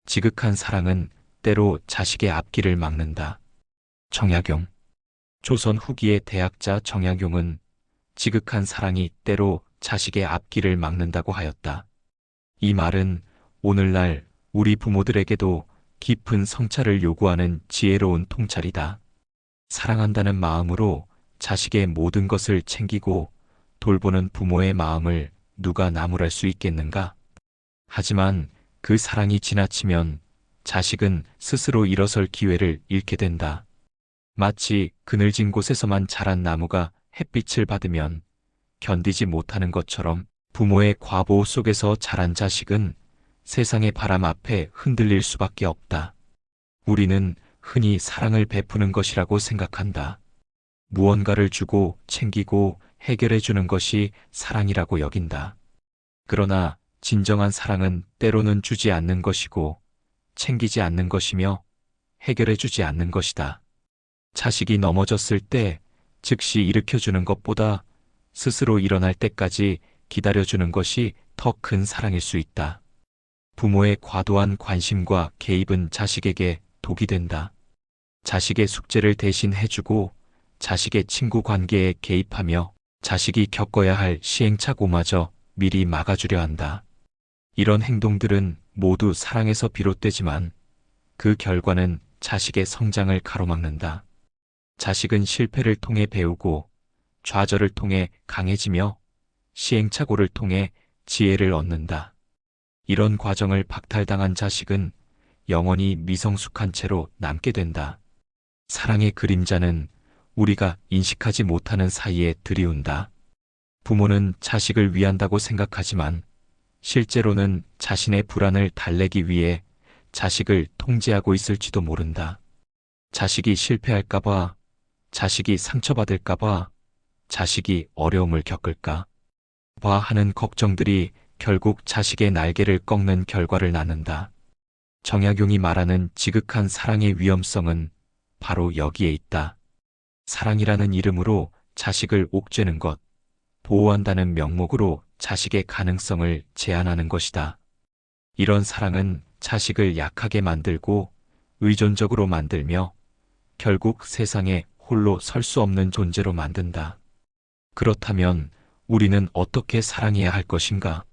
지극한 사랑은 때로 자식의 앞길을 막는다. 정약용. 조선 후기의 대학자 정약용은 지극한 사랑이 때로 자식의 앞길을 막는다고 하였다. 이 말은 오늘날 우리 부모들에게도 깊은 성찰을 요구하는 지혜로운 통찰이다. 사랑한다는 마음으로 자식의 모든 것을 챙기고 돌보는 부모의 마음을 누가 나무랄 수 있겠는가? 하지만 그 사랑이 지나치면 자식은 스스로 일어설 기회를 잃게 된다. 마치 그늘진 곳에서만 자란 나무가 햇빛을 받으면 견디지 못하는 것처럼 부모의 과보호 속에서 자란 자식은 세상의 바람 앞에 흔들릴 수밖에 없다. 우리는 흔히 사랑을 베푸는 것이라고 생각한다. 무언가를 주고 챙기고 해결해 주는 것이 사랑이라고 여긴다. 그러나 진정한 사랑은 때로는 주지 않는 것이고 챙기지 않는 것이며 해결해 주지 않는 것이다. 자식이 넘어졌을 때 즉시 일으켜주는 것보다 스스로 일어날 때까지 기다려주는 것이 더 큰 사랑일 수 있다. 부모의 과도한 관심과 개입은 자식에게 독이 된다. 자식의 숙제를 대신 해주고 자식의 친구 관계에 개입하며 자식이 겪어야 할 시행착오마저 미리 막아주려 한다. 이런 행동들은 모두 사랑에서 비롯되지만 그 결과는 자식의 성장을 가로막는다. 자식은 실패를 통해 배우고 좌절을 통해 강해지며 시행착오를 통해 지혜를 얻는다. 이런 과정을 박탈당한 자식은 영원히 미성숙한 채로 남게 된다. 사랑의 그림자는 우리가 인식하지 못하는 사이에 들이운다. 부모는 자식을 위한다고 생각하지만 실제로는 자신의 불안을 달래기 위해 자식을 통제하고 있을지도 모른다. 자식이 실패할까봐, 자식이 상처받을까봐, 자식이 어려움을 겪을까 봐 하는 걱정들이 결국 자식의 날개를 꺾는 결과를 낳는다. 정약용이 말하는 지극한 사랑의 위험성은 바로 여기에 있다. 사랑이라는 이름으로 자식을 옥죄는 것, 보호한다는 명목으로 자식의 가능성을 제한하는 것이다. 이런 사랑은 자식을 약하게 만들고 의존적으로 만들며 결국 세상에 홀로 설 수 없는 존재로 만든다. 그렇다면 우리는 어떻게 사랑해야 할 것인가?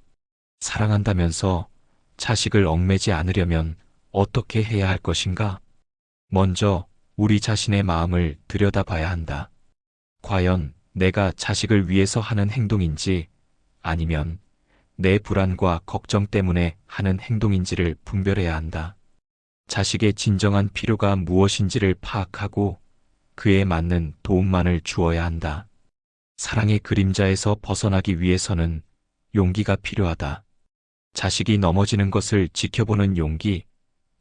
사랑한다면서 자식을 얽매지 않으려면 어떻게 해야 할 것인가? 먼저 우리 자신의 마음을 들여다봐야 한다. 과연 내가 자식을 위해서 하는 행동인지 아니면 내 불안과 걱정 때문에 하는 행동인지를 분별해야 한다. 자식의 진정한 필요가 무엇인지를 파악하고 그에 맞는 도움만을 주어야 한다. 사랑의 그림자에서 벗어나기 위해서는 용기가 필요하다. 자식이 넘어지는 것을 지켜보는 용기,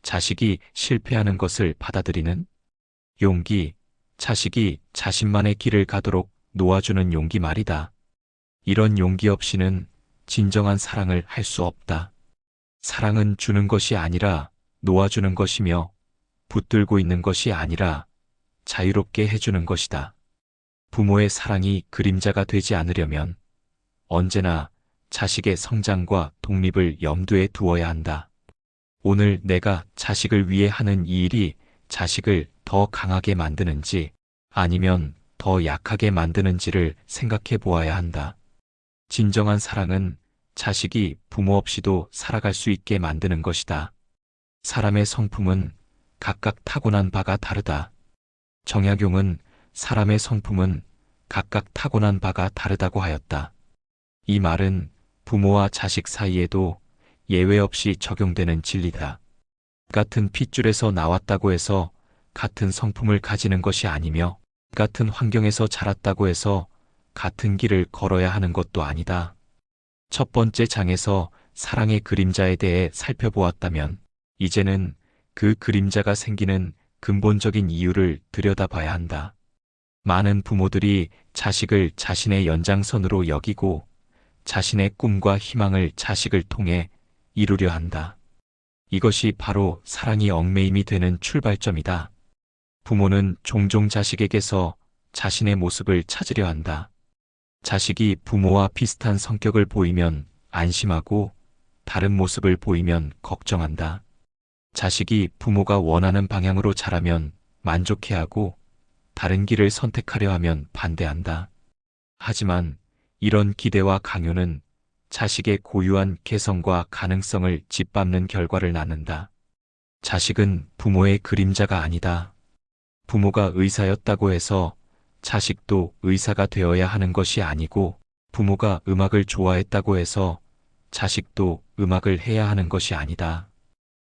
자식이 실패하는 것을 받아들이는 용기, 자식이 자신만의 길을 가도록 놓아주는 용기 말이다. 이런 용기 없이는 진정한 사랑을 할 수 없다. 사랑은 주는 것이 아니라 놓아주는 것이며 붙들고 있는 것이 아니라 자유롭게 해주는 것이다. 부모의 사랑이 그림자가 되지 않으려면 언제나 자식의 성장과 독립을 염두에 두어야 한다. 오늘 내가 자식을 위해 하는 이 일이 자식을 더 강하게 만드는지 아니면 더 약하게 만드는지를 생각해 보아야 한다. 진정한 사랑은 자식이 부모 없이도 살아갈 수 있게 만드는 것이다. 사람의 성품은 각각 타고난 바가 다르다. 정약용은 사람의 성품은 각각 타고난 바가 다르다고 하였다. 이 말은 부모와 자식 사이에도 예외 없이 적용되는 진리다. 같은 핏줄에서 나왔다고 해서 같은 성품을 가지는 것이 아니며 같은 환경에서 자랐다고 해서 같은 길을 걸어야 하는 것도 아니다. 첫 번째 장에서 사랑의 그림자에 대해 살펴보았다면 이제는 그 그림자가 생기는 근본적인 이유를 들여다봐야 한다. 많은 부모들이 자식을 자신의 연장선으로 여기고 자신의 꿈과 희망을 자식을 통해 이루려 한다. 이것이 바로 사랑이 얽매임이 되는 출발점이다. 부모는 종종 자식에게서 자신의 모습을 찾으려 한다. 자식이 부모와 비슷한 성격을 보이면 안심하고 다른 모습을 보이면 걱정한다. 자식이 부모가 원하는 방향으로 자라면 만족해하고 다른 길을 선택하려 하면 반대한다. 하지만 이런 기대와 강요는 자식의 고유한 개성과 가능성을 짓밟는 결과를 낳는다. 자식은 부모의 그림자가 아니다. 부모가 의사였다고 해서 자식도 의사가 되어야 하는 것이 아니고, 부모가 음악을 좋아했다고 해서 자식도 음악을 해야 하는 것이 아니다.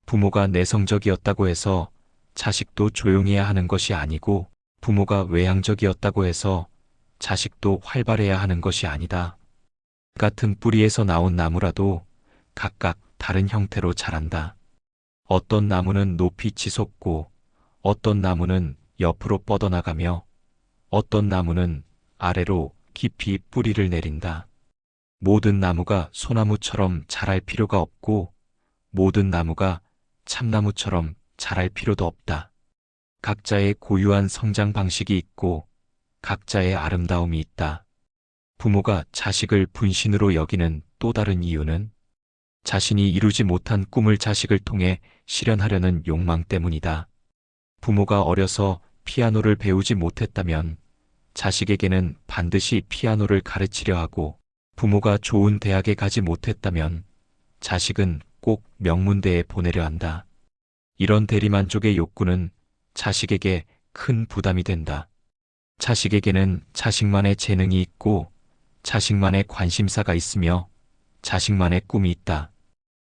부모가 내성적이었다고 해서 자식도 조용해야 하는 것이 아니고, 부모가 외향적이었다고 해서 자식도 활발해야 하는 것이 아니다. 같은 뿌리에서 나온 나무라도 각각 다른 형태로 자란다. 어떤 나무는 높이 치솟고, 어떤 나무는 옆으로 뻗어나가며, 어떤 나무는 아래로 깊이 뿌리를 내린다. 모든 나무가 소나무처럼 자랄 필요가 없고, 모든 나무가 참나무처럼 자랄 필요도 없다. 각자의 고유한 성장 방식이 있고, 각자의 아름다움이 있다. 부모가 자식을 분신으로 여기는 또 다른 이유는 자신이 이루지 못한 꿈을 자식을 통해 실현하려는 욕망 때문이다. 부모가 어려서 피아노를 배우지 못했다면 자식에게는 반드시 피아노를 가르치려 하고, 부모가 좋은 대학에 가지 못했다면 자식은 꼭 명문대에 보내려 한다. 이런 대리만족의 욕구는 자식에게 큰 부담이 된다. 자식에게는 자식만의 재능이 있고, 자식만의 관심사가 있으며, 자식만의 꿈이 있다.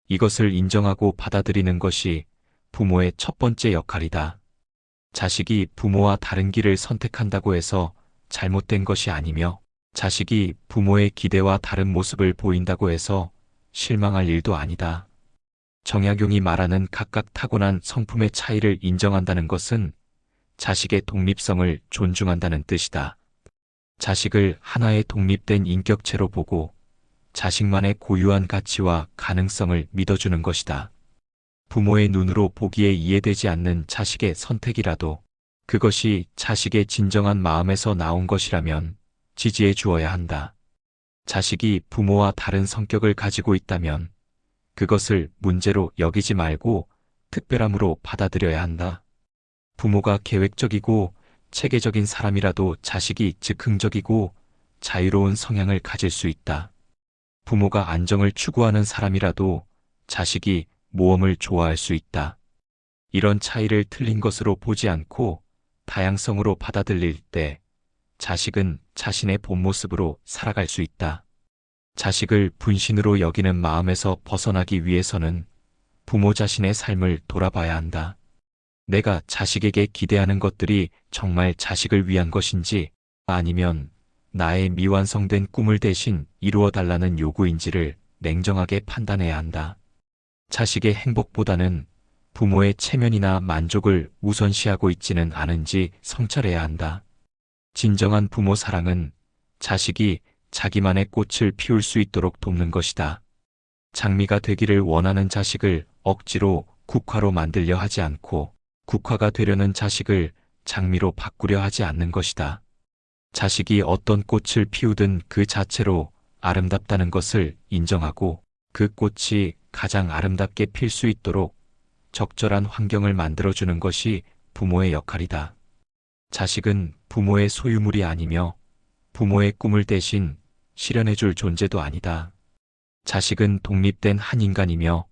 이것을 인정하고 받아들이는 것이 부모의 첫 번째 역할이다. 자식이 부모와 다른 길을 선택한다고 해서 잘못된 것이 아니며, 자식이 부모의 기대와 다른 모습을 보인다고 해서 실망할 일도 아니다. 정약용이 말하는 각각 타고난 성품의 차이를 인정한다는 것은 자식의 독립성을 존중한다는 뜻이다. 자식을 하나의 독립된 인격체로 보고 자식만의 고유한 가치와 가능성을 믿어주는 것이다. 부모의 눈으로 보기에 이해되지 않는 자식의 선택이라도 그것이 자식의 진정한 마음에서 나온 것이라면 지지해 주어야 한다. 자식이 부모와 다른 성격을 가지고 있다면 그것을 문제로 여기지 말고 특별함으로 받아들여야 한다. 부모가 계획적이고 체계적인 사람이라도 자식이 즉흥적이고 자유로운 성향을 가질 수 있다. 부모가 안정을 추구하는 사람이라도 자식이 모험을 좋아할 수 있다. 이런 차이를 틀린 것으로 보지 않고 다양성으로 받아들일 때 자식은 자신의 본 모습으로 살아갈 수 있다. 자식을 분신으로 여기는 마음에서 벗어나기 위해서는 부모 자신의 삶을 돌아봐야 한다. 내가 자식에게 기대하는 것들이 정말 자식을 위한 것인지, 아니면 나의 미완성된 꿈을 대신 이루어 달라는 요구인지를 냉정하게 판단해야 한다. 자식의 행복보다는 부모의 체면이나 만족을 우선시하고 있지는 않은지 성찰해야 한다. 진정한 부모 사랑은 자식이 자기만의 꽃을 피울 수 있도록 돕는 것이다. 장미가 되기를 원하는 자식을 억지로 국화로 만들려 하지 않고, 국화가 되려는 자식을 장미로 바꾸려 하지 않는 것이다. 자식이 어떤 꽃을 피우든 그 자체로 아름답다는 것을 인정하고, 그 꽃이 가장 아름답게 필 수 있도록 적절한 환경을 만들어주는 것이 부모의 역할이다. 자식은 부모의 소유물이 아니며 부모의 꿈을 대신 실현해줄 존재도 아니다. 자식은 독립된 한 인간이며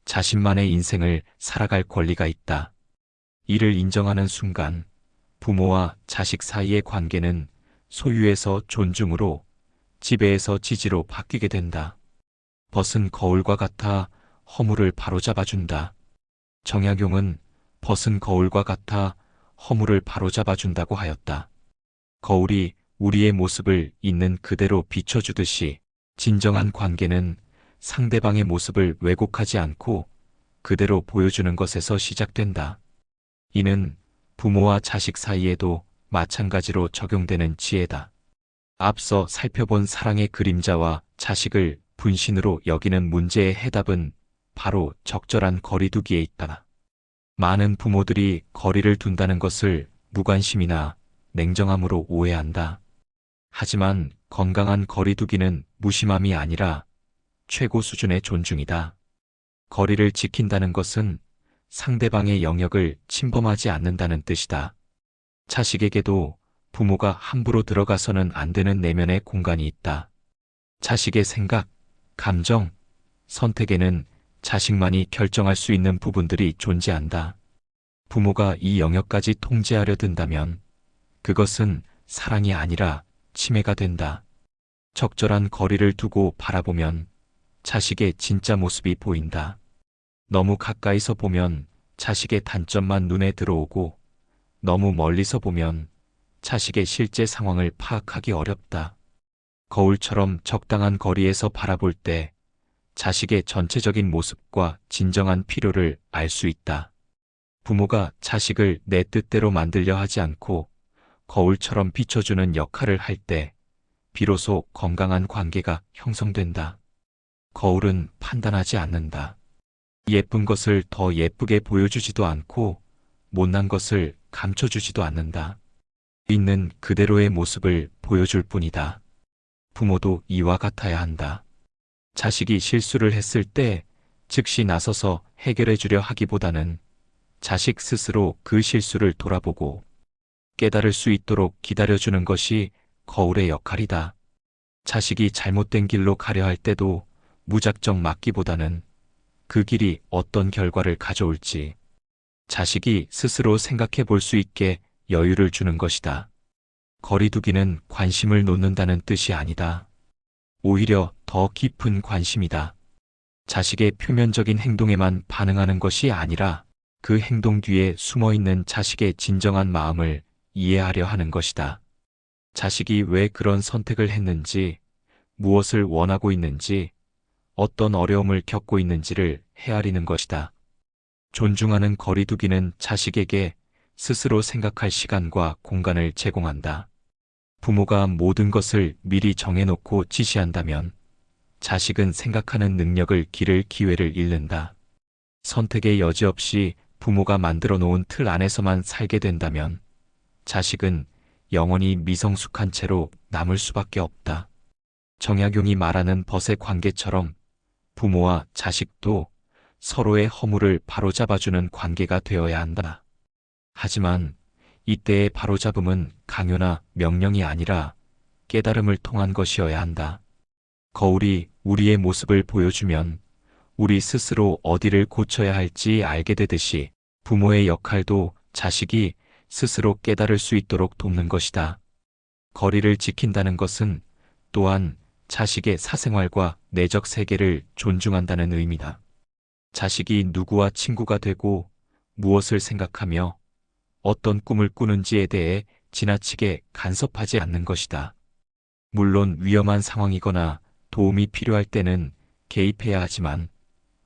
자신만의 인생을 살아갈 권리가 있다. 이를 인정하는 순간 부모와 자식 사이의 관계는 소유에서 존중으로, 지배에서 지지로 바뀌게 된다. 벗은 거울과 같아 허물을 바로잡아준다. 정약용은 벗은 거울과 같아 허물을 바로잡아준다고 하였다. 거울이 우리의 모습을 있는 그대로 비춰주듯이 진정한 관계는 상대방의 모습을 왜곡하지 않고 그대로 보여주는 것에서 시작된다. 이는 부모와 자식 사이에도 마찬가지로 적용되는 지혜다. 앞서 살펴본 사랑의 그림자와 자식을 분신으로 여기는 문제의 해답은 바로 적절한 거리두기에 있다. 많은 부모들이 거리를 둔다는 것을 무관심이나 냉정함으로 오해한다. 하지만 건강한 거리두기는 무심함이 아니라 최고 수준의 존중이다. 거리를 지킨다는 것은 상대방의 영역을 침범하지 않는다는 뜻이다. 자식에게도 부모가 함부로 들어가서는 안 되는 내면의 공간이 있다. 자식의 생각, 감정, 선택에는 자식만이 결정할 수 있는 부분들이 존재한다. 부모가 이 영역까지 통제하려 든다면 그것은 사랑이 아니라 침해가 된다. 적절한 거리를 두고 바라보면 자식의 진짜 모습이 보인다. 너무 가까이서 보면 자식의 단점만 눈에 들어오고 너무 멀리서 보면 자식의 실제 상황을 파악하기 어렵다. 거울처럼 적당한 거리에서 바라볼 때 자식의 전체적인 모습과 진정한 필요를 알 수 있다. 부모가 자식을 내 뜻대로 만들려 하지 않고 거울처럼 비춰주는 역할을 할 때 비로소 건강한 관계가 형성된다. 거울은 판단하지 않는다. 예쁜 것을 더 예쁘게 보여주지도 않고 못난 것을 감춰주지도 않는다. 있는 그대로의 모습을 보여줄 뿐이다. 부모도 이와 같아야 한다. 자식이 실수를 했을 때 즉시 나서서 해결해 주려 하기보다는 자식 스스로 그 실수를 돌아보고 깨달을 수 있도록 기다려주는 것이 거울의 역할이다. 자식이 잘못된 길로 가려 할 때도 무작정 막기보다는 그 길이 어떤 결과를 가져올지 자식이 스스로 생각해 볼 수 있게 여유를 주는 것이다. 거리두기는 관심을 놓는다는 뜻이 아니다. 오히려 더 깊은 관심이다. 자식의 표면적인 행동에만 반응하는 것이 아니라 그 행동 뒤에 숨어있는 자식의 진정한 마음을 이해하려 하는 것이다. 자식이 왜 그런 선택을 했는지, 무엇을 원하고 있는지, 어떤 어려움을 겪고 있는지를 헤아리는 것이다. 존중하는 거리두기는 자식에게 스스로 생각할 시간과 공간을 제공한다. 부모가 모든 것을 미리 정해놓고 지시한다면 자식은 생각하는 능력을 기를 기회를 잃는다. 선택의 여지 없이 부모가 만들어 놓은 틀 안에서만 살게 된다면 자식은 영원히 미성숙한 채로 남을 수밖에 없다. 정약용이 말하는 벗의 관계처럼 부모와 자식도 서로의 허물을 바로잡아주는 관계가 되어야 한다. 하지만 이때의 바로잡음은 강요나 명령이 아니라 깨달음을 통한 것이어야 한다. 거울이 우리의 모습을 보여주면 우리 스스로 어디를 고쳐야 할지 알게 되듯이 부모의 역할도 자식이 스스로 깨달을 수 있도록 돕는 것이다. 거리를 지킨다는 것은 또한 자식의 사생활과 내적 세계를 존중한다는 의미다. 자식이 누구와 친구가 되고 무엇을 생각하며 어떤 꿈을 꾸는지에 대해 지나치게 간섭하지 않는 것이다. 물론 위험한 상황이거나 도움이 필요할 때는 개입해야 하지만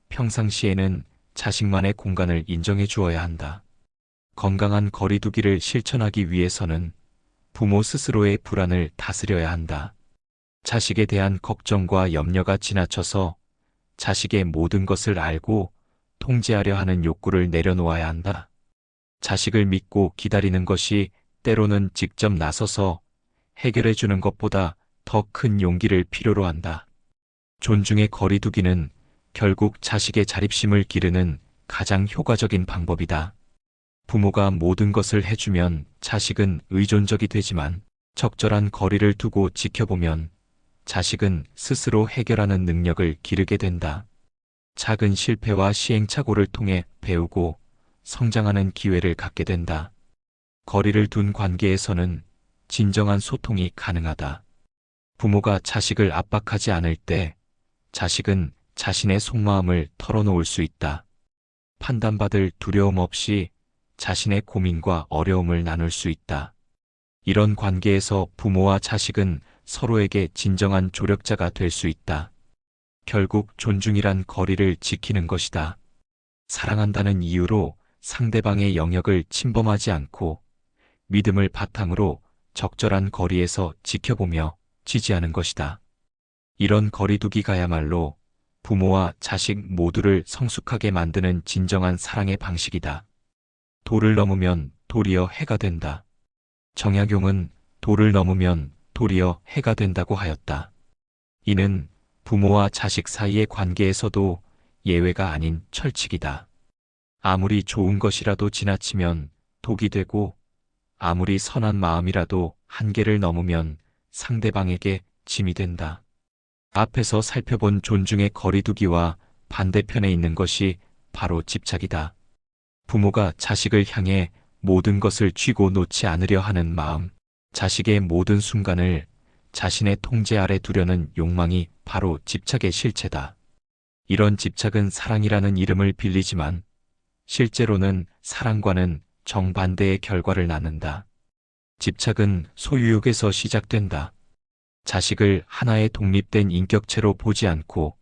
평상시에는 자식만의 공간을 인정해 주어야 한다. 건강한 거리두기를 실천하기 위해서는 부모 스스로의 불안을 다스려야 한다. 자식에 대한 걱정과 염려가 지나쳐서 자식의 모든 것을 알고 통제하려 하는 욕구를 내려놓아야 한다. 자식을 믿고 기다리는 것이 때로는 직접 나서서 해결해 주는 것보다 더 큰 용기를 필요로 한다. 존중의 거리두기는 결국 자식의 자립심을 기르는 가장 효과적인 방법이다. 부모가 모든 것을 해주면 자식은 의존적이 되지만 적절한 거리를 두고 지켜보면 자식은 스스로 해결하는 능력을 기르게 된다. 작은 실패와 시행착오를 통해 배우고 성장하는 기회를 갖게 된다. 거리를 둔 관계에서는 진정한 소통이 가능하다. 부모가 자식을 압박하지 않을 때 자식은 자신의 속마음을 털어놓을 수 있다. 판단받을 두려움 없이 자신의 고민과 어려움을 나눌 수 있다. 이런 관계에서 부모와 자식은 서로에게 진정한 조력자가 될 수 있다. 결국 존중이란 거리를 지키는 것이다. 사랑한다는 이유로 상대방의 영역을 침범하지 않고 믿음을 바탕으로 적절한 거리에서 지켜보며 지지하는 것이다. 이런 거리두기가야말로 부모와 자식 모두를 성숙하게 만드는 진정한 사랑의 방식이다. 도를 넘으면 도리어 해가 된다. 정약용은 도를 넘으면 도리어 해가 된다고 하였다. 이는 부모와 자식 사이의 관계에서도 예외가 아닌 철칙이다. 아무리 좋은 것이라도 지나치면 독이 되고 아무리 선한 마음이라도 한계를 넘으면 상대방에게 짐이 된다. 앞에서 살펴본 존중의 거리두기와 반대편에 있는 것이 바로 집착이다. 부모가 자식을 향해 모든 것을 쥐고 놓지 않으려 하는 마음, 자식의 모든 순간을 자신의 통제 아래 두려는 욕망이 바로 집착의 실체다. 이런 집착은 사랑이라는 이름을 빌리지만 실제로는 사랑과는 정반대의 결과를 낳는다. 집착은 소유욕에서 시작된다. 자식을 하나의 독립된 인격체로 보지 않고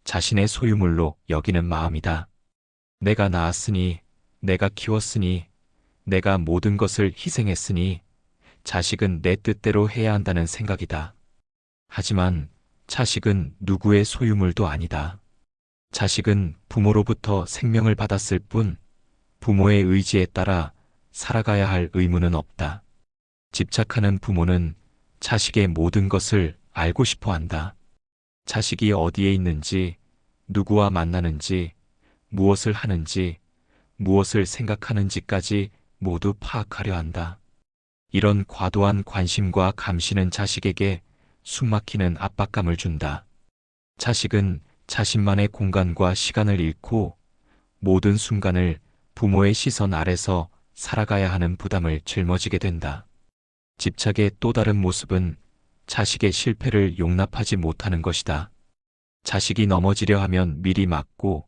자신의 소유물로 여기는 마음이다. 내가 낳았으니, 내가 키웠으니, 내가 모든 것을 희생했으니 자식은 내 뜻대로 해야 한다는 생각이다. 하지만 자식은 누구의 소유물도 아니다. 자식은 부모로부터 생명을 받았을 뿐 부모의 의지에 따라 살아가야 할 의무는 없다. 집착하는 부모는 자식의 모든 것을 알고 싶어 한다. 자식이 어디에 있는지, 누구와 만나는지, 무엇을 하는지, 무엇을 생각하는지까지 모두 파악하려 한다. 이런 과도한 관심과 감시는 자식에게 숨막히는 압박감을 준다. 자식은 자신만의 공간과 시간을 잃고 모든 순간을 부모의 시선 아래서 살아가야 하는 부담을 짊어지게 된다. 집착의 또 다른 모습은 자식의 실패를 용납하지 못하는 것이다. 자식이 넘어지려 하면 미리 막고,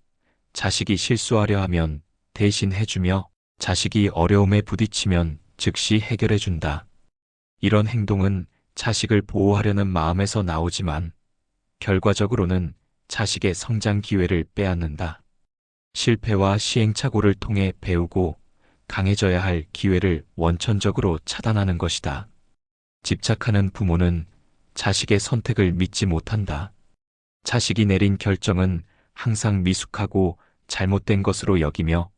자식이 실수하려 하면 대신 해주며, 자식이 어려움에 부딪히면 즉시 해결해준다. 이런 행동은 자식을 보호하려는 마음에서 나오지만 결과적으로는 자식의 성장 기회를 빼앗는다. 실패와 시행착오를 통해 배우고 강해져야 할 기회를 원천적으로 차단하는 것이다. 집착하는 부모는 자식의 선택을 믿지 못한다. 자식이 내린 결정은 항상 미숙하고 잘못된 것으로 여기며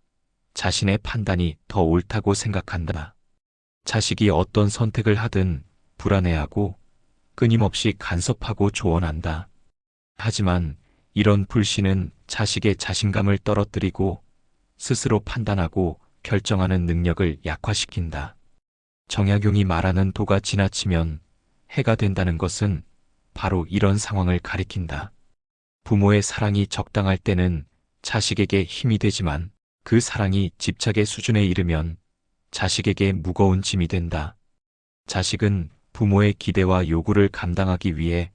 자신의 판단이 더 옳다고 생각한다. 자식이 어떤 선택을 하든 불안해하고 끊임없이 간섭하고 조언한다. 하지만 이런 불신은 자식의 자신감을 떨어뜨리고 스스로 판단하고 결정하는 능력을 약화시킨다. 정약용이 말하는 도가 지나치면 해가 된다는 것은 바로 이런 상황을 가리킨다. 부모의 사랑이 적당할 때는 자식에게 힘이 되지만 그 사랑이 집착의 수준에 이르면 자식에게 무거운 짐이 된다. 자식은 부모의 기대와 요구를 감당하기 위해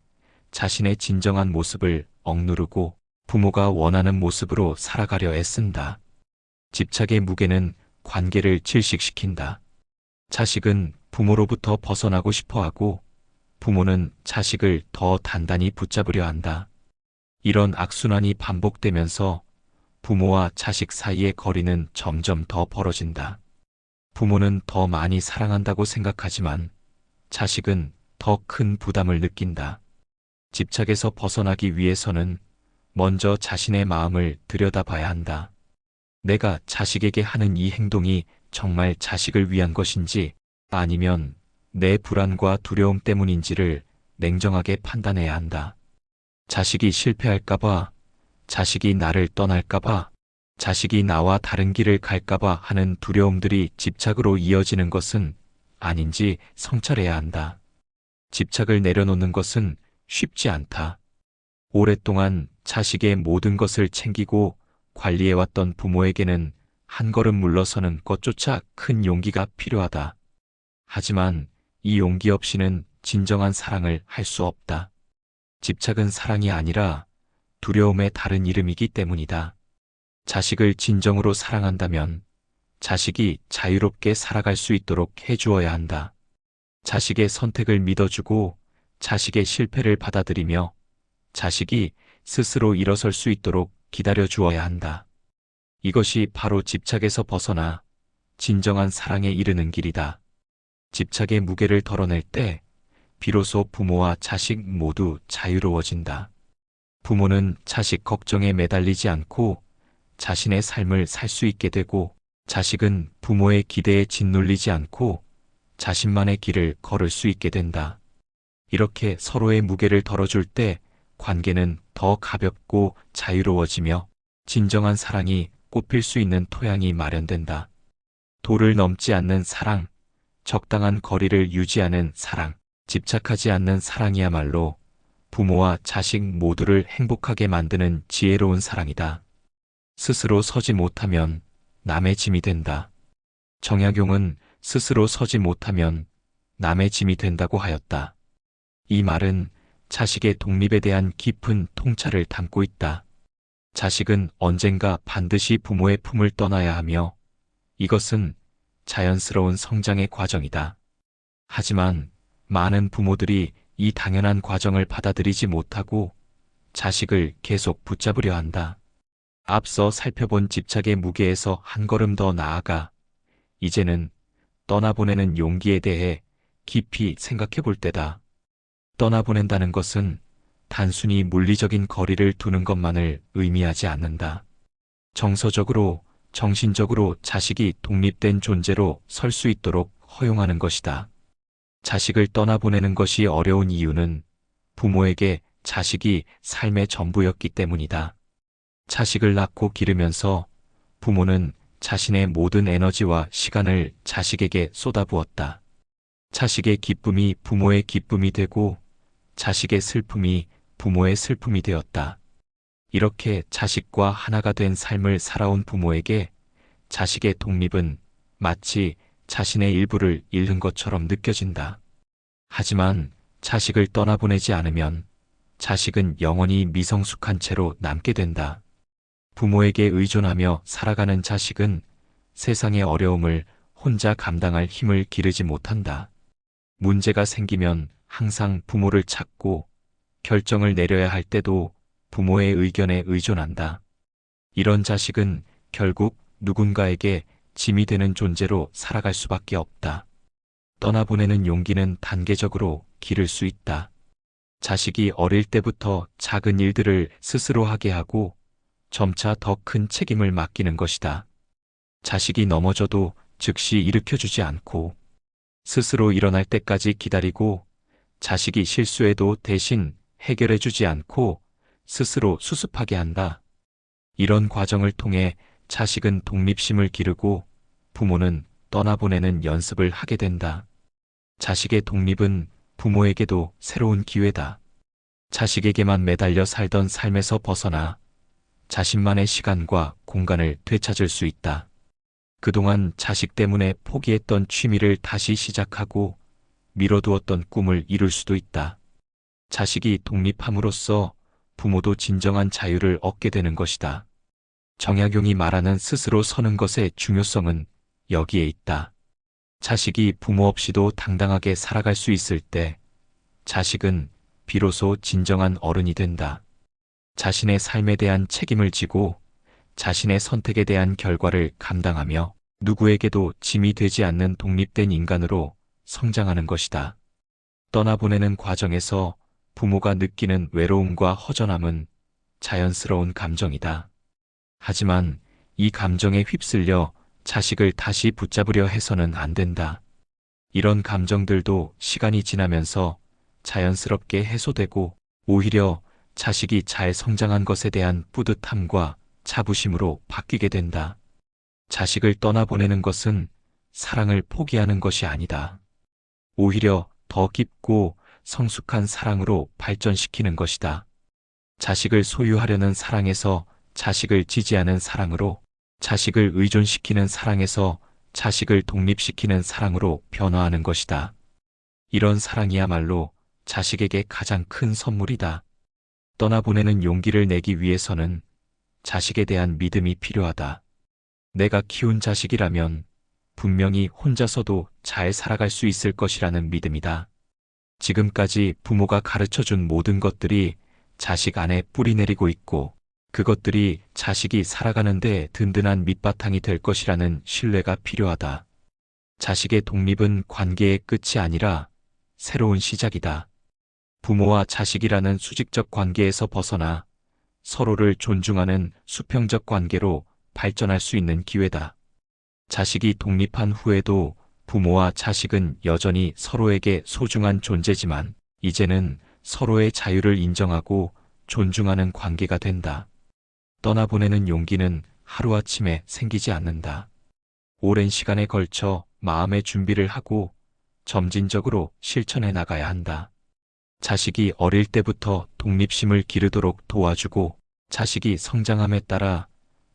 자신의 진정한 모습을 억누르고 부모가 원하는 모습으로 살아가려 애쓴다. 집착의 무게는 관계를 질식시킨다. 자식은 부모로부터 벗어나고 싶어하고 부모는 자식을 더 단단히 붙잡으려 한다. 이런 악순환이 반복되면서 부모와 자식 사이의 거리는 점점 더 벌어진다. 부모는 더 많이 사랑한다고 생각하지만 자식은 더 큰 부담을 느낀다. 집착에서 벗어나기 위해서는 먼저 자신의 마음을 들여다봐야 한다. 내가 자식에게 하는 이 행동이 정말 자식을 위한 것인지 아니면 내 불안과 두려움 때문인지를 냉정하게 판단해야 한다. 자식이 실패할까봐, 자식이 나를 떠날까봐, 자식이 나와 다른 길을 갈까봐 하는 두려움들이 집착으로 이어지는 것은 아닌지 성찰해야 한다. 집착을 내려놓는 것은 쉽지 않다. 오랫동안 자식의 모든 것을 챙기고 관리해왔던 부모에게는 한 걸음 물러서는 것조차 큰 용기가 필요하다. 하지만 이 용기 없이는 진정한 사랑을 할 수 없다. 집착은 사랑이 아니라 두려움의 다른 이름이기 때문이다. 자식을 진정으로 사랑한다면 자식이 자유롭게 살아갈 수 있도록 해주어야 한다. 자식의 선택을 믿어주고 자식의 실패를 받아들이며 자식이 스스로 일어설 수 있도록 기다려 주어야 한다. 이것이 바로 집착에서 벗어나 진정한 사랑에 이르는 길이다. 집착의 무게를 덜어낼 때 비로소 부모와 자식 모두 자유로워진다. 부모는 자식 걱정에 매달리지 않고 자신의 삶을 살 수 있게 되고 자식은 부모의 기대에 짓눌리지 않고 자신만의 길을 걸을 수 있게 된다. 이렇게 서로의 무게를 덜어줄 때 관계는 더 가볍고 자유로워지며 진정한 사랑이 꽃필 수 있는 토양이 마련된다. 도를 넘지 않는 사랑, 적당한 거리를 유지하는 사랑, 집착하지 않는 사랑이야말로 부모와 자식 모두를 행복하게 만드는 지혜로운 사랑이다. 스스로 서지 못하면 남의 짐이 된다. 정약용은 스스로 서지 못하면 남의 짐이 된다고 하였다. 이 말은 자식의 독립에 대한 깊은 통찰을 담고 있다. 자식은 언젠가 반드시 부모의 품을 떠나야 하며 이것은 자연스러운 성장의 과정이다. 하지만 많은 부모들이 이 당연한 과정을 받아들이지 못하고 자식을 계속 붙잡으려 한다. 앞서 살펴본 집착의 무게에서 한 걸음 더 나아가 이제는 떠나보내는 용기에 대해 깊이 생각해 볼 때다. 떠나보낸다는 것은 단순히 물리적인 거리를 두는 것만을 의미하지 않는다. 정서적으로, 정신적으로 자식이 독립된 존재로 설 수 있도록 허용하는 것이다. 자식을 떠나보내는 것이 어려운 이유는 부모에게 자식이 삶의 전부였기 때문이다. 자식을 낳고 기르면서 부모는 자신의 모든 에너지와 시간을 자식에게 쏟아부었다. 자식의 기쁨이 부모의 기쁨이 되고 자식의 슬픔이 부모의 슬픔이 되었다. 이렇게 자식과 하나가 된 삶을 살아온 부모에게 자식의 독립은 마치 자신의 일부를 잃는 것처럼 느껴진다. 하지만 자식을 떠나보내지 않으면 자식은 영원히 미성숙한 채로 남게 된다. 부모에게 의존하며 살아가는 자식은 세상의 어려움을 혼자 감당할 힘을 기르지 못한다. 문제가 생기면 항상 부모를 찾고 결정을 내려야 할 때도 부모의 의견에 의존한다. 이런 자식은 결국 누군가에게 짐이 되는 존재로 살아갈 수밖에 없다. 떠나보내는 용기는 단계적으로 기를 수 있다. 자식이 어릴 때부터 작은 일들을 스스로 하게 하고 점차 더 큰 책임을 맡기는 것이다. 자식이 넘어져도 즉시 일으켜주지 않고 스스로 일어날 때까지 기다리고 자식이 실수해도 대신 해결해주지 않고 스스로 수습하게 한다. 이런 과정을 통해 자식은 독립심을 기르고 부모는 떠나보내는 연습을 하게 된다. 자식의 독립은 부모에게도 새로운 기회다. 자식에게만 매달려 살던 삶에서 벗어나 자신만의 시간과 공간을 되찾을 수 있다. 그동안 자식 때문에 포기했던 취미를 다시 시작하고 미뤄두었던 꿈을 이룰 수도 있다. 자식이 독립함으로써 부모도 진정한 자유를 얻게 되는 것이다. 정약용이 말하는 스스로 서는 것의 중요성은 여기에 있다. 자식이 부모 없이도 당당하게 살아갈 수 있을 때 자식은 비로소 진정한 어른이 된다. 자신의 삶에 대한 책임을 지고 자신의 선택에 대한 결과를 감당하며 누구에게도 짐이 되지 않는 독립된 인간으로 성장하는 것이다. 떠나보내는 과정에서 부모가 느끼는 외로움과 허전함은 자연스러운 감정이다. 하지만 이 감정에 휩쓸려 자식을 다시 붙잡으려 해서는 안 된다. 이런 감정들도 시간이 지나면서 자연스럽게 해소되고 오히려 자식이 잘 성장한 것에 대한 뿌듯함과 자부심으로 바뀌게 된다. 자식을 떠나보내는 것은 사랑을 포기하는 것이 아니다. 오히려 더 깊고 성숙한 사랑으로 발전시키는 것이다. 자식을 소유하려는 사랑에서 자식을 지지하는 사랑으로, 자식을 의존시키는 사랑에서 자식을 독립시키는 사랑으로 변화하는 것이다. 이런 사랑이야말로 자식에게 가장 큰 선물이다. 떠나보내는 용기를 내기 위해서는 자식에 대한 믿음이 필요하다. 내가 키운 자식이라면 분명히 혼자서도 잘 살아갈 수 있을 것이라는 믿음이다. 지금까지 부모가 가르쳐준 모든 것들이 자식 안에 뿌리내리고 있고 그것들이 자식이 살아가는데 든든한 밑바탕이 될 것이라는 신뢰가 필요하다. 자식의 독립은 관계의 끝이 아니라 새로운 시작이다. 부모와 자식이라는 수직적 관계에서 벗어나 서로를 존중하는 수평적 관계로 발전할 수 있는 기회다. 자식이 독립한 후에도 부모와 자식은 여전히 서로에게 소중한 존재지만 이제는 서로의 자유를 인정하고 존중하는 관계가 된다. 떠나보내는 용기는 하루아침에 생기지 않는다. 오랜 시간에 걸쳐 마음의 준비를 하고 점진적으로 실천해 나가야 한다. 자식이 어릴 때부터 독립심을 기르도록 도와주고 자식이 성장함에 따라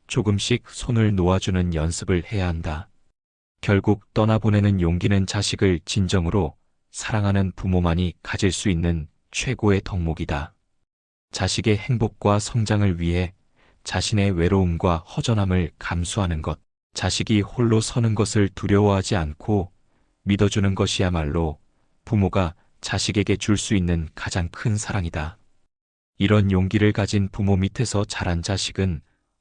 조금씩 손을 놓아주는 연습을 해야 한다. 결국 떠나보내는 용기는 자식을 진정으로 사랑하는 부모만이 가질 수 있는 최고의 덕목이다. 자식의 행복과 성장을 위해 자신의 외로움과 허전함을 감수하는 것, 자식이 홀로 서는 것을 두려워하지 않고 믿어주는 것이야말로 부모가 자식에게 줄 수 있는 가장 큰 사랑이다. 이런 용기를 가진 부모 밑에서 자란 자식은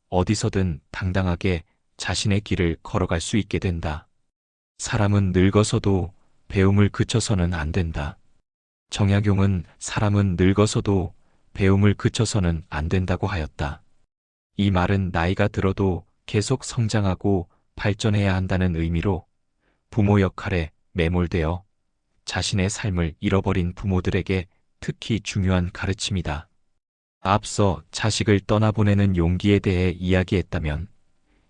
어디서든 당당하게 자신의 길을 걸어갈 수 있게 된다. 사람은 늙어서도 배움을 그쳐서는 안 된다. 정약용은 사람은 늙어서도 배움을 그쳐서는 안 된다고 하였다. 이 말은 나이가 들어도 계속 성장하고 발전해야 한다는 의미로 부모 역할에 매몰되어 자신의 삶을 잃어버린 부모들에게 특히 중요한 가르침이다. 앞서 자식을 떠나보내는 용기에 대해 이야기했다면,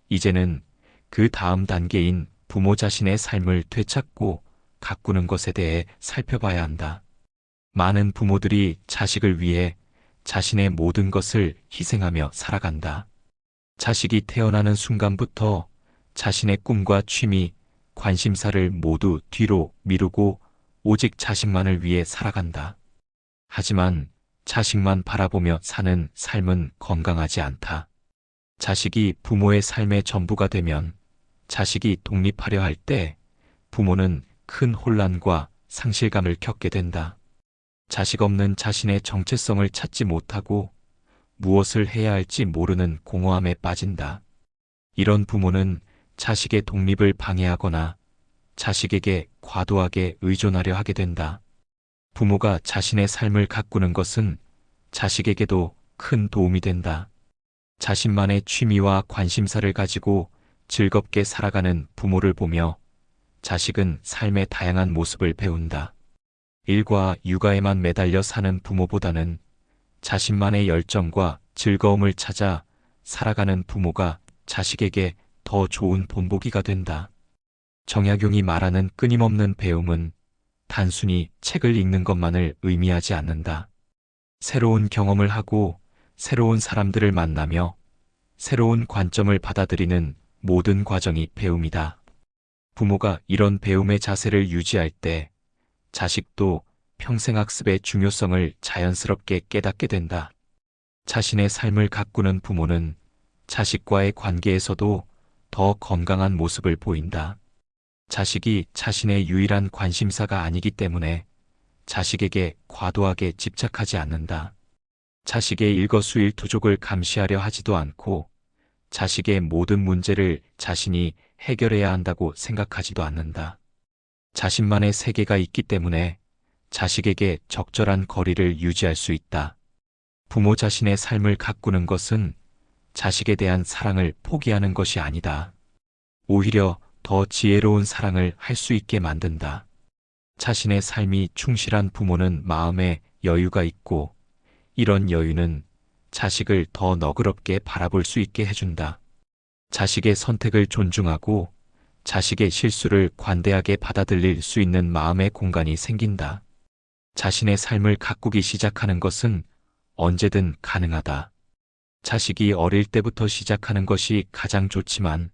이제는 그 다음 단계인 부모 자신의 삶을 되찾고 가꾸는 것에 대해 살펴봐야 한다. 많은 부모들이 자식을 위해 자신의 모든 것을 희생하며 살아간다. 자식이 태어나는 순간부터 자신의 꿈과 취미, 관심사를 모두 뒤로 미루고 오직 자식만을 위해 살아간다. 하지만 자식만 바라보며 사는 삶은 건강하지 않다. 자식이 부모의 삶의 전부가 되면 자식이 독립하려 할 때 부모는 큰 혼란과 상실감을 겪게 된다. 자식 없는 자신의 정체성을 찾지 못하고 무엇을 해야 할지 모르는 공허함에 빠진다. 이런 부모는 자식의 독립을 방해하거나 자식에게 과도하게 의존하려 하게 된다. 부모가 자신의 삶을 가꾸는 것은 자식에게도 큰 도움이 된다. 자신만의 취미와 관심사를 가지고 즐겁게 살아가는 부모를 보며 자식은 삶의 다양한 모습을 배운다. 일과 육아에만 매달려 사는 부모보다는 자신만의 열정과 즐거움을 찾아 살아가는 부모가 자식에게 더 좋은 본보기가 된다. 정약용이 말하는 끊임없는 배움은 단순히 책을 읽는 것만을 의미하지 않는다. 새로운 경험을 하고 새로운 사람들을 만나며 새로운 관점을 받아들이는 모든 과정이 배움이다. 부모가 이런 배움의 자세를 유지할 때 자식도 평생학습의 중요성을 자연스럽게 깨닫게 된다. 자신의 삶을 가꾸는 부모는 자식과의 관계에서도 더 건강한 모습을 보인다. 자식이 자신의 유일한 관심사가 아니기 때문에 자식에게 과도하게 집착하지 않는다. 자식의 일거수일투족을 감시하려 하지도 않고 자식의 모든 문제를 자신이 해결해야 한다고 생각하지도 않는다. 자신만의 세계가 있기 때문에 자식에게 적절한 거리를 유지할 수 있다. 부모 자신의 삶을 가꾸는 것은 자식에 대한 사랑을 포기하는 것이 아니다. 오히려 더 지혜로운 사랑을 할 수 있게 만든다. 자신의 삶이 충실한 부모는 마음에 여유가 있고 이런 여유는 자식을 더 너그럽게 바라볼 수 있게 해준다. 자식의 선택을 존중하고 자식의 실수를 관대하게 받아들일 수 있는 마음의 공간이 생긴다. 자신의 삶을 가꾸기 시작하는 것은 언제든 가능하다. 자식이 어릴 때부터 시작하는 것이 가장 좋지만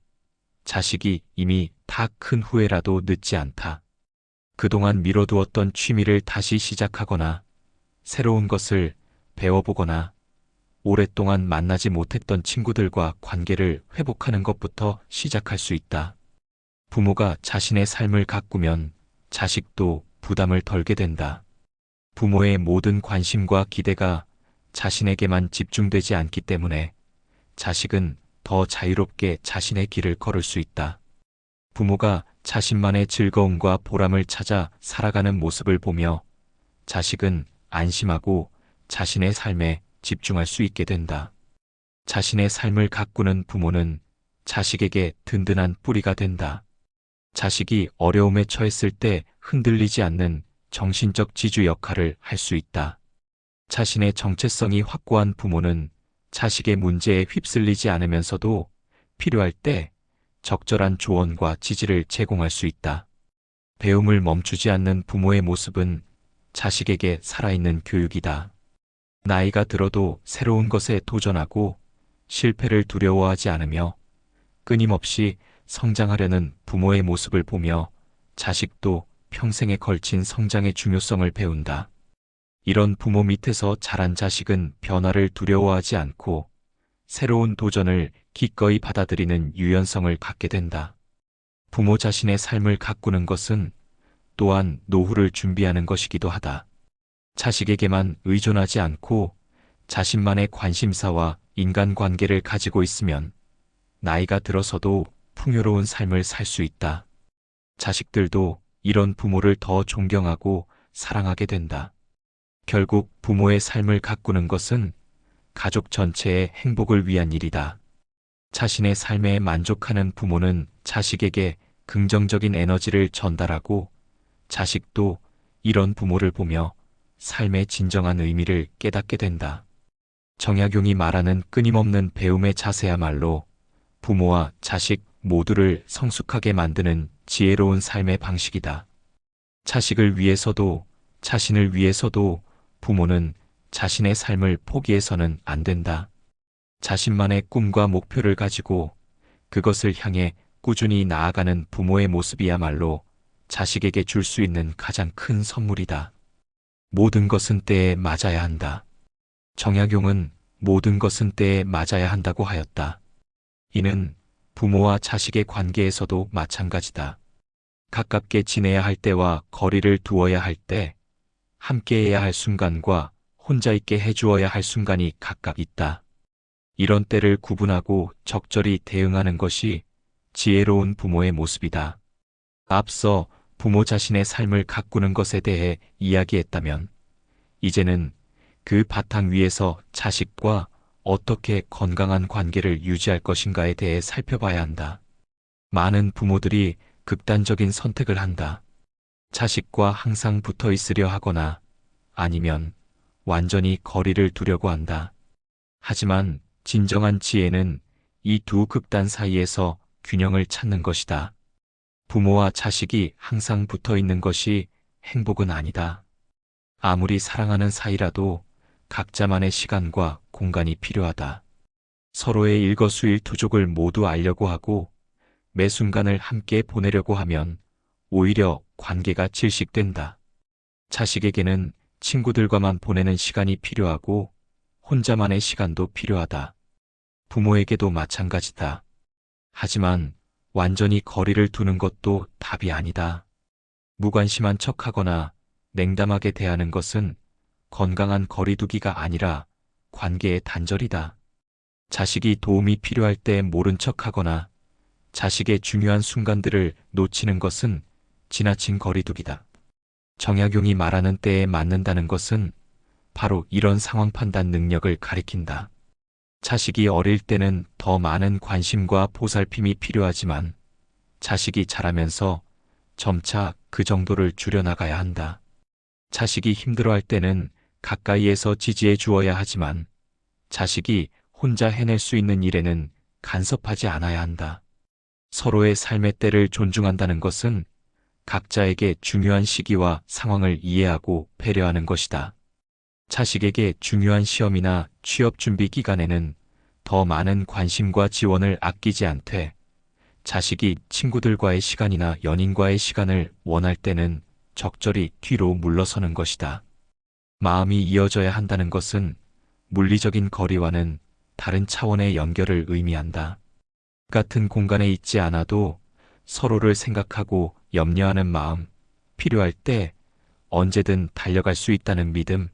자식이 이미 다 큰 후에라도 늦지 않다. 그동안 미뤄두었던 취미를 다시 시작하거나 새로운 것을 배워보거나 오랫동안 만나지 못했던 친구들과 관계를 회복하는 것부터 시작할 수 있다. 부모가 자신의 삶을 가꾸면 자식도 부담을 덜게 된다. 부모의 모든 관심과 기대가 자신에게만 집중되지 않기 때문에 자식은 더 자유롭게 자신의 길을 걸을 수 있다. 부모가 자신만의 즐거움과 보람을 찾아 살아가는 모습을 보며 자식은 안심하고 자신의 삶에 집중할 수 있게 된다. 자신의 삶을 가꾸는 부모는 자식에게 든든한 뿌리가 된다. 자식이 어려움에 처했을 때 흔들리지 않는 정신적 지주 역할을 할 수 있다. 자신의 정체성이 확고한 부모는 자식의 문제에 휩쓸리지 않으면서도 필요할 때 적절한 조언과 지지를 제공할 수 있다. 배움을 멈추지 않는 부모의 모습은 자식에게 살아있는 교육이다. 나이가 들어도 새로운 것에 도전하고 실패를 두려워하지 않으며 끊임없이 성장하려는 부모의 모습을 보며 자식도 평생에 걸친 성장의 중요성을 배운다. 이런 부모 밑에서 자란 자식은 변화를 두려워하지 않고 새로운 도전을 기꺼이 받아들이는 유연성을 갖게 된다. 부모 자신의 삶을 가꾸는 것은 또한 노후를 준비하는 것이기도 하다. 자식에게만 의존하지 않고 자신만의 관심사와 인간관계를 가지고 있으면 나이가 들어서도 풍요로운 삶을 살 수 있다. 자식들도 이런 부모를 더 존경하고 사랑하게 된다. 결국 부모의 삶을 가꾸는 것은 가족 전체의 행복을 위한 일이다. 자신의 삶에 만족하는 부모는 자식에게 긍정적인 에너지를 전달하고 자식도 이런 부모를 보며 삶의 진정한 의미를 깨닫게 된다. 정약용이 말하는 끊임없는 배움의 자세야말로 부모와 자식 모두를 성숙하게 만드는 지혜로운 삶의 방식이다. 자식을 위해서도 자신을 위해서도 부모는 자신의 삶을 포기해서는 안 된다. 자신만의 꿈과 목표를 가지고 그것을 향해 꾸준히 나아가는 부모의 모습이야말로 자식에게 줄 수 있는 가장 큰 선물이다. 모든 것은 때에 맞아야 한다. 정약용은 모든 것은 때에 맞아야 한다고 하였다. 이는 부모와 자식의 관계에서도 마찬가지다. 가깝게 지내야 할 때와 거리를 두어야 할 때, 함께해야 할 순간과 혼자 있게 해주어야 할 순간이 각각 있다. 이런 때를 구분하고 적절히 대응하는 것이 지혜로운 부모의 모습이다. 앞서 부모 자신의 삶을 가꾸는 것에 대해 이야기했다면, 이제는 그 바탕 위에서 자식과 어떻게 건강한 관계를 유지할 것인가에 대해 살펴봐야 한다. 많은 부모들이 극단적인 선택을 한다. 자식과 항상 붙어 있으려 하거나 아니면 완전히 거리를 두려고 한다. 하지만 진정한 지혜는 이 두 극단 사이에서 균형을 찾는 것이다. 부모와 자식이 항상 붙어 있는 것이 행복은 아니다. 아무리 사랑하는 사이라도 각자만의 시간과 공간이 필요하다. 서로의 일거수일투족을 모두 알려고 하고 매 순간을 함께 보내려고 하면 오히려 관계가 질식된다. 자식에게는 친구들과만 보내는 시간이 필요하고 혼자만의 시간도 필요하다. 부모에게도 마찬가지다. 하지만 완전히 거리를 두는 것도 답이 아니다. 무관심한 척하거나 냉담하게 대하는 것은 건강한 거리두기가 아니라 관계의 단절이다. 자식이 도움이 필요할 때 모른 척하거나 자식의 중요한 순간들을 놓치는 것은 지나친 거리두기다. 정약용이 말하는 때에 맞는다는 것은 바로 이런 상황 판단 능력을 가리킨다. 자식이 어릴 때는 더 많은 관심과 보살핌이 필요하지만 자식이 자라면서 점차 그 정도를 줄여나가야 한다. 자식이 힘들어할 때는 가까이에서 지지해 주어야 하지만 자식이 혼자 해낼 수 있는 일에는 간섭하지 않아야 한다. 서로의 삶의 때를 존중한다는 것은 각자에게 중요한 시기와 상황을 이해하고 배려하는 것이다. 자식에게 중요한 시험이나 취업 준비 기간에는 더 많은 관심과 지원을 아끼지 않되 자식이 친구들과의 시간이나 연인과의 시간을 원할 때는 적절히 뒤로 물러서는 것이다. 마음이 이어져야 한다는 것은 물리적인 거리와는 다른 차원의 연결을 의미한다. 같은 공간에 있지 않아도 서로를 생각하고 염려하는 마음, 필요할 때 언제든 달려갈 수 있다는 믿음,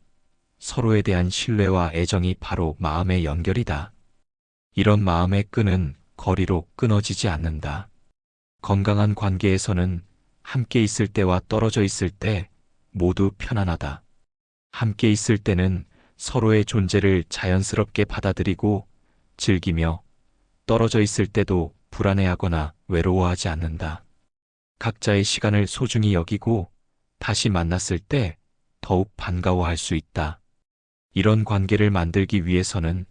서로에 대한 신뢰와 애정이 바로 마음의 연결이다. 이런 마음의 끈은 거리로 끊어지지 않는다. 건강한 관계에서는 함께 있을 때와 떨어져 있을 때 모두 편안하다. 함께 있을 때는 서로의 존재를 자연스럽게 받아들이고 즐기며 떨어져 있을 때도 불안해하거나 외로워하지 않는다. 각자의 시간을 소중히 여기고 다시 만났을 때 더욱 반가워할 수 있다. 이런 관계를 만들기 위해서는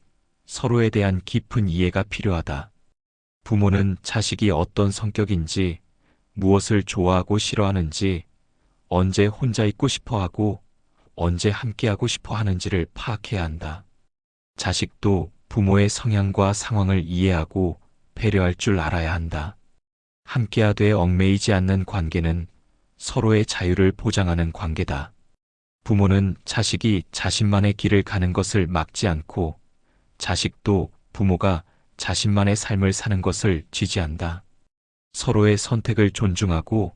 서로에 대한 깊은 이해가 필요하다. 부모는 자식이 어떤 성격인지, 무엇을 좋아하고 싫어하는지, 언제 혼자 있고 싶어 하고, 언제 함께하고 싶어 하는지를 파악해야 한다. 자식도 부모의 성향과 상황을 이해하고 배려할 줄 알아야 한다. 함께하되 얽매이지 않는 관계는 서로의 자유를 보장하는 관계다. 부모는 자식이 자신만의 길을 가는 것을 막지 않고, 자식도 부모가 자신만의 삶을 사는 것을 지지한다. 서로의 선택을 존중하고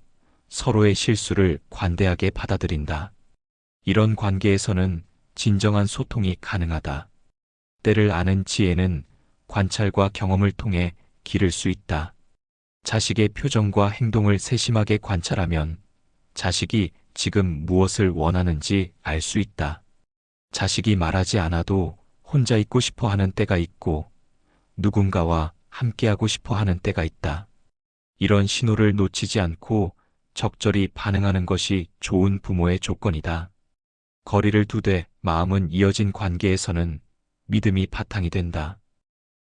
서로의 실수를 관대하게 받아들인다. 이런 관계에서는 진정한 소통이 가능하다. 때를 아는 지혜는 관찰과 경험을 통해 기를 수 있다. 자식의 표정과 행동을 세심하게 관찰하면 자식이 지금 무엇을 원하는지 알 수 있다. 자식이 말하지 않아도 혼자 있고 싶어 하는 때가 있고, 누군가와 함께하고 싶어 하는 때가 있다. 이런 신호를 놓치지 않고 적절히 반응하는 것이 좋은 부모의 조건이다. 거리를 두되 마음은 이어진 관계에서는 믿음이 바탕이 된다.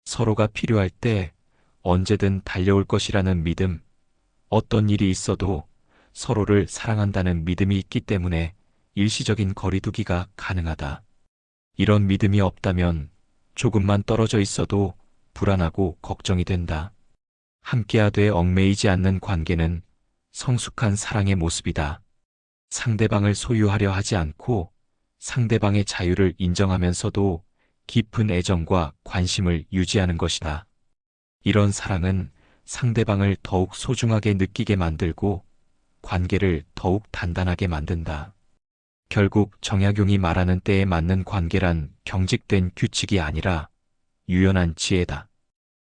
서로가 필요할 때 언제든 달려올 것이라는 믿음, 어떤 일이 있어도 서로를 사랑한다는 믿음이 있기 때문에 일시적인 거리두기가 가능하다. 이런 믿음이 없다면 조금만 떨어져 있어도 불안하고 걱정이 된다. 함께하되 얽매이지 않는 관계는 성숙한 사랑의 모습이다. 상대방을 소유하려 하지 않고 상대방의 자유를 인정하면서도 깊은 애정과 관심을 유지하는 것이다. 이런 사랑은 상대방을 더욱 소중하게 느끼게 만들고 관계를 더욱 단단하게 만든다. 결국 정약용이 말하는 때에 맞는 관계란 경직된 규칙이 아니라 유연한 지혜다.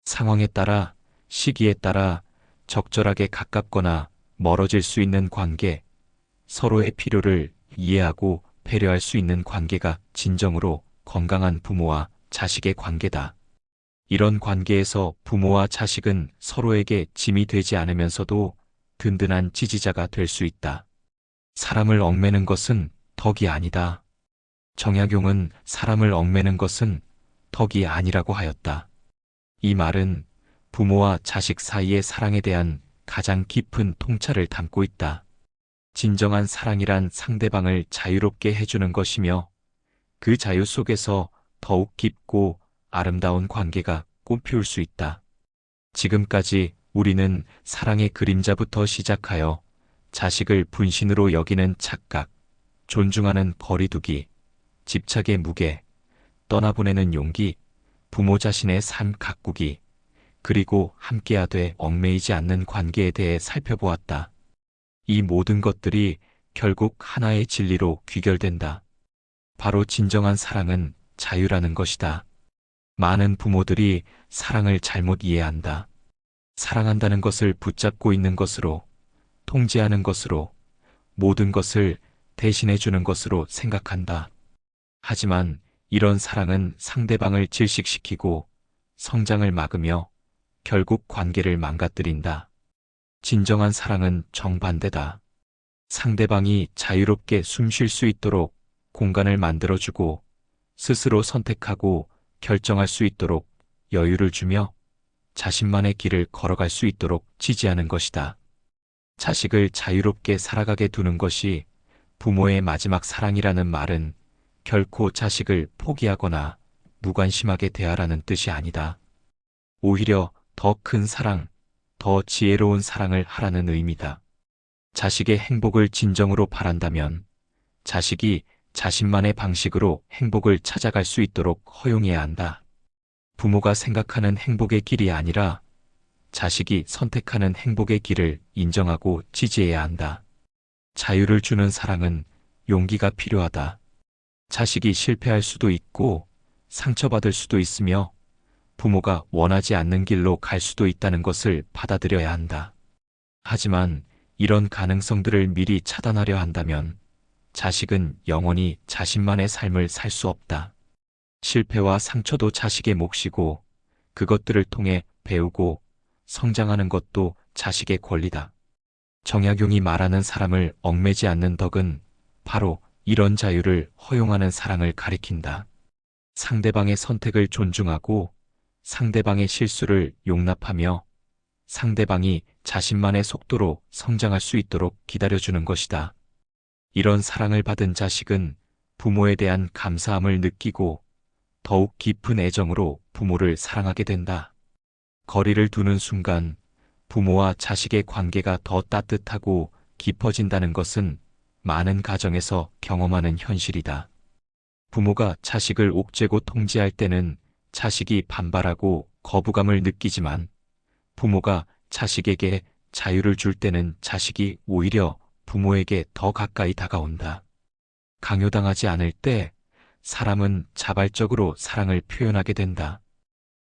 상황에 따라, 시기에 따라 적절하게 가깝거나 멀어질 수 있는 관계, 서로의 필요를 이해하고 배려할 수 있는 관계가 진정으로 건강한 부모와 자식의 관계다. 이런 관계에서 부모와 자식은 서로에게 짐이 되지 않으면서도 든든한 지지자가 될 수 있다. 사람을 얽매는 것은 덕이 아니다. 정약용은 사람을 얽매는 것은 덕이 아니라고 하였다. 이 말은 부모와 자식 사이의 사랑에 대한 가장 깊은 통찰을 담고 있다. 진정한 사랑이란 상대방을 자유롭게 해주는 것이며, 그 자유 속에서 더욱 깊고 아름다운 관계가 꽃피울 수 있다. 지금까지 우리는 사랑의 그림자부터 시작하여 자식을 분신으로 여기는 착각, 존중하는 거리두기, 집착의 무게, 떠나보내는 용기, 부모 자신의 삶 가꾸기, 그리고 함께하되 얽매이지 않는 관계에 대해 살펴보았다. 이 모든 것들이 결국 하나의 진리로 귀결된다. 바로 진정한 사랑은 자유라는 것이다. 많은 부모들이 사랑을 잘못 이해한다. 사랑한다는 것을 붙잡고 있는 것으로, 통제하는 것으로, 모든 것을 대신해 주는 것으로 생각한다. 하지만 이런 사랑은 상대방을 질식시키고 성장을 막으며 결국 관계를 망가뜨린다. 진정한 사랑은 정반대다. 상대방이 자유롭게 숨 쉴 수 있도록 공간을 만들어주고 스스로 선택하고 결정할 수 있도록 여유를 주며 자신만의 길을 걸어갈 수 있도록 지지하는 것이다. 자식을 자유롭게 살아가게 두는 것이 부모의 마지막 사랑이라는 말은 결코 자식을 포기하거나 무관심하게 대하라는 뜻이 아니다. 오히려 더 큰 사랑, 더 지혜로운 사랑을 하라는 의미다. 자식의 행복을 진정으로 바란다면 자식이 자신만의 방식으로 행복을 찾아갈 수 있도록 허용해야 한다. 부모가 생각하는 행복의 길이 아니라 자식이 선택하는 행복의 길을 인정하고 지지해야 한다. 자유를 주는 사랑은 용기가 필요하다. 자식이 실패할 수도 있고 상처받을 수도 있으며 부모가 원하지 않는 길로 갈 수도 있다는 것을 받아들여야 한다. 하지만 이런 가능성들을 미리 차단하려 한다면 자식은 영원히 자신만의 삶을 살 수 없다. 실패와 상처도 자식의 몫이고 그것들을 통해 배우고 성장하는 것도 자식의 권리다. 정약용이 말하는 사람을 얽매지 않는 덕은 바로 이런 자유를 허용하는 사랑을 가리킨다. 상대방의 선택을 존중하고 상대방의 실수를 용납하며 상대방이 자신만의 속도로 성장할 수 있도록 기다려주는 것이다. 이런 사랑을 받은 자식은 부모에 대한 감사함을 느끼고 더욱 깊은 애정으로 부모를 사랑하게 된다. 거리를 두는 순간 부모와 자식의 관계가 더 따뜻하고 깊어진다는 것은 많은 가정에서 경험하는 현실이다. 부모가 자식을 옥죄고 통제할 때는 자식이 반발하고 거부감을 느끼지만 부모가 자식에게 자유를 줄 때는 자식이 오히려 부모에게 더 가까이 다가온다. 강요당하지 않을 때 사람은 자발적으로 사랑을 표현하게 된다.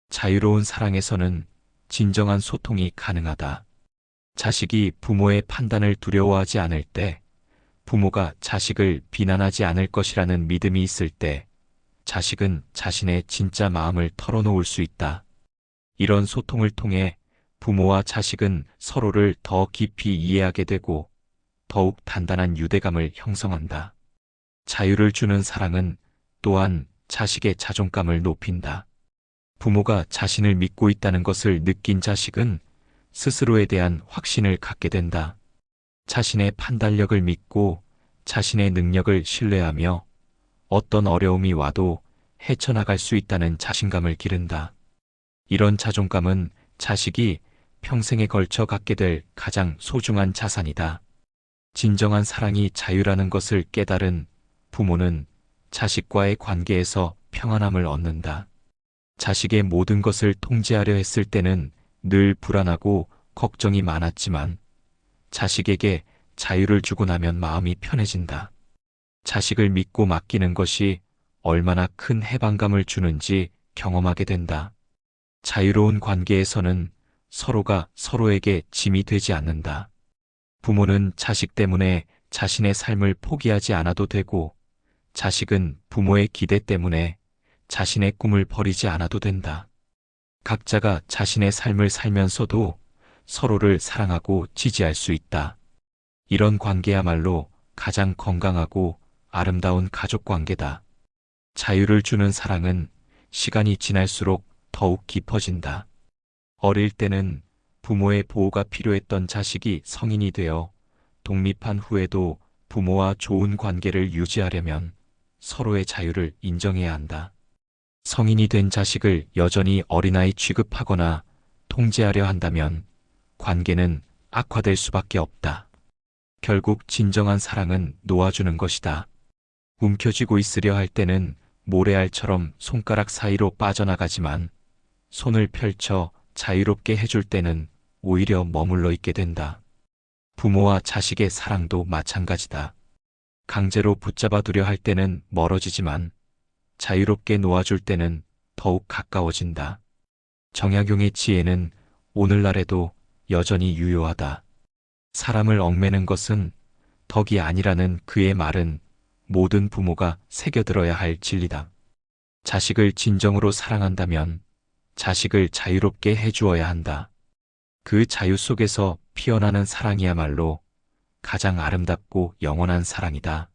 자유로운 사랑에서는 진정한 소통이 가능하다. 자식이 부모의 판단을 두려워하지 않을 때, 부모가 자식을 비난하지 않을 것이라는 믿음이 있을 때, 자식은 자신의 진짜 마음을 털어놓을 수 있다. 이런 소통을 통해 부모와 자식은 서로를 더 깊이 이해하게 되고 더욱 단단한 유대감을 형성한다. 자유를 주는 사랑은 또한 자식의 자존감을 높인다. 부모가 자신을 믿고 있다는 것을 느낀 자식은 스스로에 대한 확신을 갖게 된다. 자신의 판단력을 믿고 자신의 능력을 신뢰하며 어떤 어려움이 와도 헤쳐나갈 수 있다는 자신감을 기른다. 이런 자존감은 자식이 평생에 걸쳐 갖게 될 가장 소중한 자산이다. 진정한 사랑이 자유라는 것을 깨달은 부모는 자식과의 관계에서 평안함을 얻는다. 자식의 모든 것을 통제하려 했을 때는 늘 불안하고 걱정이 많았지만 자식에게 자유를 주고 나면 마음이 편해진다. 자식을 믿고 맡기는 것이 얼마나 큰 해방감을 주는지 경험하게 된다. 자유로운 관계에서는 서로가 서로에게 짐이 되지 않는다. 부모는 자식 때문에 자신의 삶을 포기하지 않아도 되고 자식은 부모의 기대 때문에 자신의 꿈을 버리지 않아도 된다. 각자가 자신의 삶을 살면서도 서로를 사랑하고 지지할 수 있다. 이런 관계야말로 가장 건강하고 아름다운 가족 관계다. 자유를 주는 사랑은 시간이 지날수록 더욱 깊어진다. 어릴 때는 부모의 보호가 필요했던 자식이 성인이 되어 독립한 후에도 부모와 좋은 관계를 유지하려면 서로의 자유를 인정해야 한다. 성인이 된 자식을 여전히 어린아이 취급하거나 통제하려 한다면 관계는 악화될 수밖에 없다. 결국 진정한 사랑은 놓아주는 것이다. 움켜쥐고 있으려 할 때는 모래알처럼 손가락 사이로 빠져나가지만 손을 펼쳐 자유롭게 해줄 때는 오히려 머물러 있게 된다. 부모와 자식의 사랑도 마찬가지다. 강제로 붙잡아 두려 할 때는 멀어지지만 자유롭게 놓아줄 때는 더욱 가까워진다. 정약용의 지혜는 오늘날에도 여전히 유효하다. 사람을 얽매는 것은 덕이 아니라는 그의 말은 모든 부모가 새겨들어야 할 진리다. 자식을 진정으로 사랑한다면 자식을 자유롭게 해주어야 한다. 그 자유 속에서 피어나는 사랑이야말로 가장 아름답고 영원한 사랑이다.